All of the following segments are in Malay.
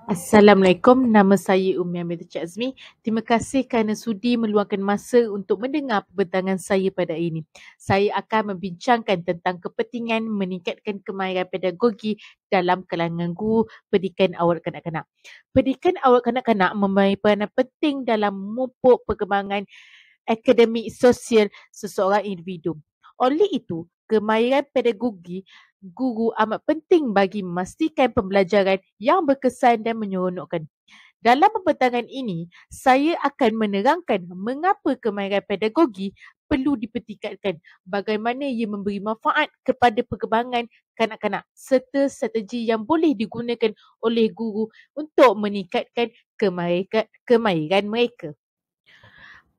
Assalamualaikum, nama saya Umi Amelia Cik Azmi. Terima kasih kerana sudi meluangkan masa untuk mendengar perbincangan saya pada hari ini. Saya akan membincangkan tentang kepentingan meningkatkan kemahiran pedagogi dalam kalangan guru pendidikan awal kanak-kanak. Pendidikan awal kanak-kanak memainkan peranan penting dalam memupuk perkembangan akademik sosial seseorang individu. Oleh itu, kemahiran pedagogi guru amat penting bagi memastikan pembelajaran yang berkesan dan menyeronokkan. Dalam pembincangan ini, saya akan menerangkan mengapa kemahiran pedagogi perlu dipertingkatkan, bagaimana ia memberi manfaat kepada perkembangan kanak-kanak serta strategi yang boleh digunakan oleh guru untuk meningkatkan kemahiran mereka.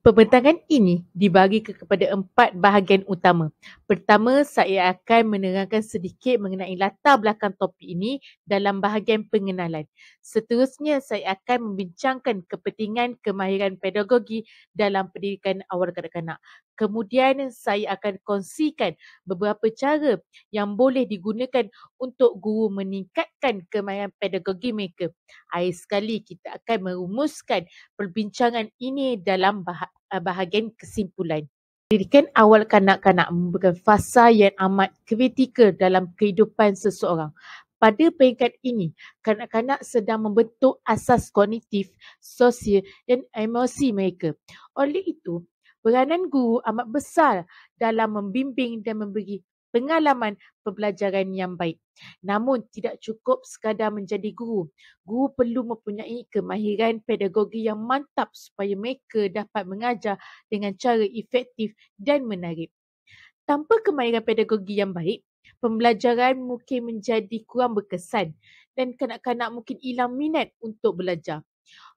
Pembincangan ini dibagi kepada 4 bahagian utama. Pertama, saya akan menerangkan sedikit mengenai latar belakang topik ini dalam bahagian pengenalan. Seterusnya, saya akan membincangkan kepentingan kemahiran pedagogi dalam pendidikan awal kanak-kanak. Kemudian, saya akan kongsikan beberapa cara yang boleh digunakan untuk guru meningkatkan kemahiran pedagogi mereka. Akhir sekali, kita akan merumuskan perbincangan ini dalam bahagian kesimpulan. Pendidikan awal kanak-kanak merupakan fasa yang amat kritikal dalam kehidupan seseorang. Pada peringkat ini, kanak-kanak sedang membentuk asas kognitif, sosial dan emosi mereka. Oleh itu, peranan guru amat besar dalam membimbing dan memberi pengalaman pembelajaran yang baik. Namun tidak cukup sekadar menjadi guru. Guru perlu mempunyai kemahiran pedagogi yang mantap supaya mereka dapat mengajar dengan cara efektif dan menarik. Tanpa kemahiran pedagogi yang baik, pembelajaran mungkin menjadi kurang berkesan dan kanak-kanak mungkin hilang minat untuk belajar.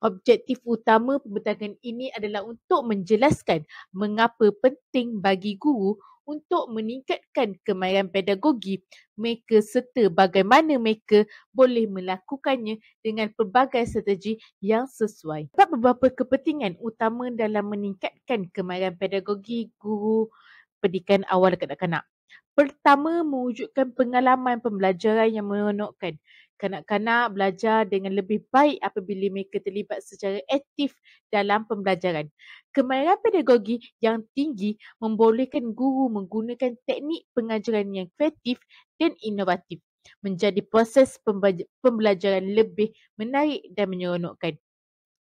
Objektif utama pembincangan ini adalah untuk menjelaskan mengapa penting bagi guru untuk meningkatkan kemahiran pedagogi mereka serta bagaimana mereka boleh melakukannya dengan pelbagai strategi yang sesuai. Terdapat beberapa kepentingan utama dalam meningkatkan kemahiran pedagogi guru pendidikan awal kanak-kanak. Pertama, mewujudkan pengalaman pembelajaran yang menyeronokkan. Kanak-kanak belajar dengan lebih baik apabila mereka terlibat secara aktif dalam pembelajaran. Kemahiran pedagogi yang tinggi membolehkan guru menggunakan teknik pengajaran yang kreatif dan inovatif, menjadi proses pembelajaran lebih menarik dan menyeronokkan.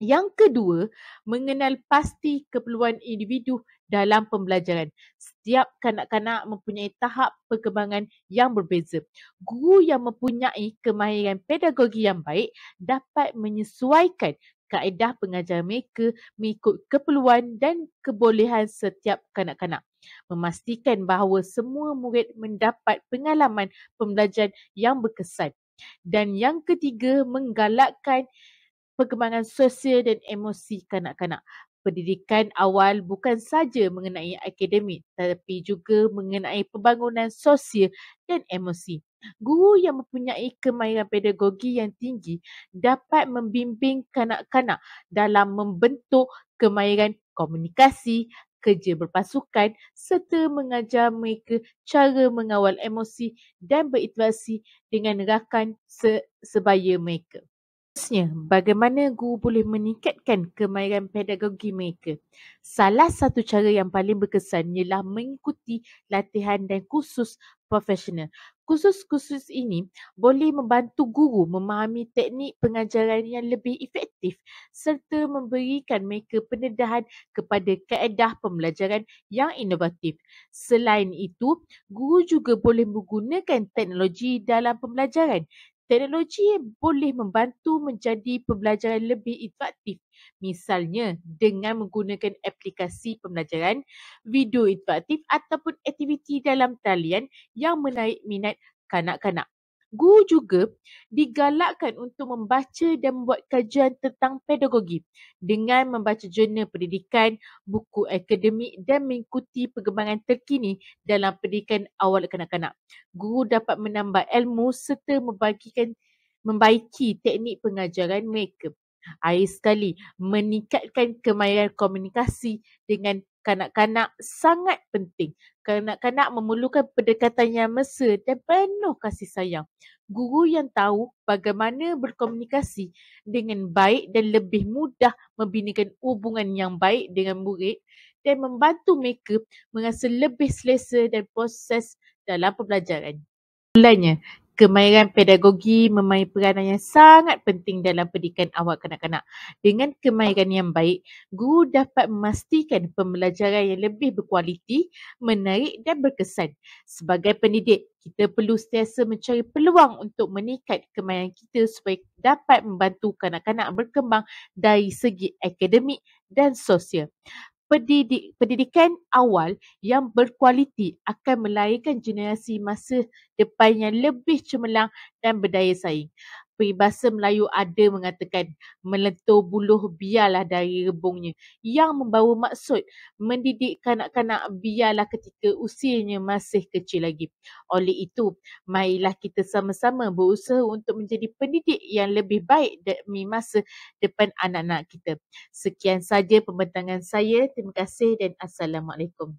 Yang kedua, mengenal pasti keperluan individu dalam pembelajaran. Setiap kanak-kanak mempunyai tahap perkembangan yang berbeza. Guru yang mempunyai kemahiran pedagogi yang baik dapat menyesuaikan kaedah pengajaran mereka mengikut keperluan dan kebolehan setiap kanak-kanak. Memastikan bahawa semua murid mendapat pengalaman pembelajaran yang berkesan. Dan yang ketiga, menggalakkan perkembangan sosial dan emosi kanak-kanak. Pendidikan awal bukan saja mengenai akademik tetapi juga mengenai pembangunan sosial dan emosi. Guru yang mempunyai kemahiran pedagogi yang tinggi dapat membimbing kanak-kanak dalam membentuk kemahiran komunikasi, kerja berpasukan serta mengajar mereka cara mengawal emosi dan berinteraksi dengan rakan sebaya mereka. Seterusnya, bagaimana guru boleh meningkatkan kemahiran pedagogi mereka? Salah satu cara yang paling berkesan ialah mengikuti latihan dan kursus profesional. Kursus-kursus ini boleh membantu guru memahami teknik pengajaran yang lebih efektif serta memberikan mereka pendedahan kepada kaedah pembelajaran yang inovatif. Selain itu, guru juga boleh menggunakan teknologi dalam pembelajaran. Teknologi boleh membantu menjadi pembelajaran lebih interaktif. Misalnya dengan menggunakan aplikasi pembelajaran, video interaktif ataupun aktiviti dalam talian yang menarik minat kanak-kanak. Guru juga digalakkan untuk membaca dan membuat kajian tentang pedagogi dengan membaca jurnal pendidikan, buku akademik dan mengikuti perkembangan terkini dalam pendidikan awal kanak-kanak. Guru dapat menambah ilmu serta membaiki teknik pengajaran mereka. Akhir sekali, meningkatkan kemahiran komunikasi dengan Kanak-kanak sangat penting. Kanak-kanak memerlukan pendekatan yang mesra dan penuh kasih sayang. Guru yang tahu bagaimana berkomunikasi dengan baik dan lebih mudah membinakan hubungan yang baik dengan murid dan membantu mereka merasa lebih selesa dan proses dalam pembelajaran. Mulanya, kemahiran pedagogi memain peranan yang sangat penting dalam pendidikan awal kanak-kanak. Dengan kemahiran yang baik, guru dapat memastikan pembelajaran yang lebih berkualiti, menarik dan berkesan. Sebagai pendidik, kita perlu sentiasa mencari peluang untuk meningkat kemahiran kita supaya dapat membantu kanak-kanak berkembang dari segi akademik dan sosial. Pendidikan awal yang berkualiti akan melahirkan generasi masa depan yang lebih cemerlang dan berdaya saing. Peribahasa Melayu ada mengatakan, melentur buluh biarlah dari rebungnya, yang membawa maksud mendidik kanak-kanak biarlah ketika usianya masih kecil lagi. Oleh itu, marilah kita sama-sama berusaha untuk menjadi pendidik yang lebih baik demi masa depan anak-anak kita. Sekian saja pembentangan saya. Terima kasih dan Assalamualaikum.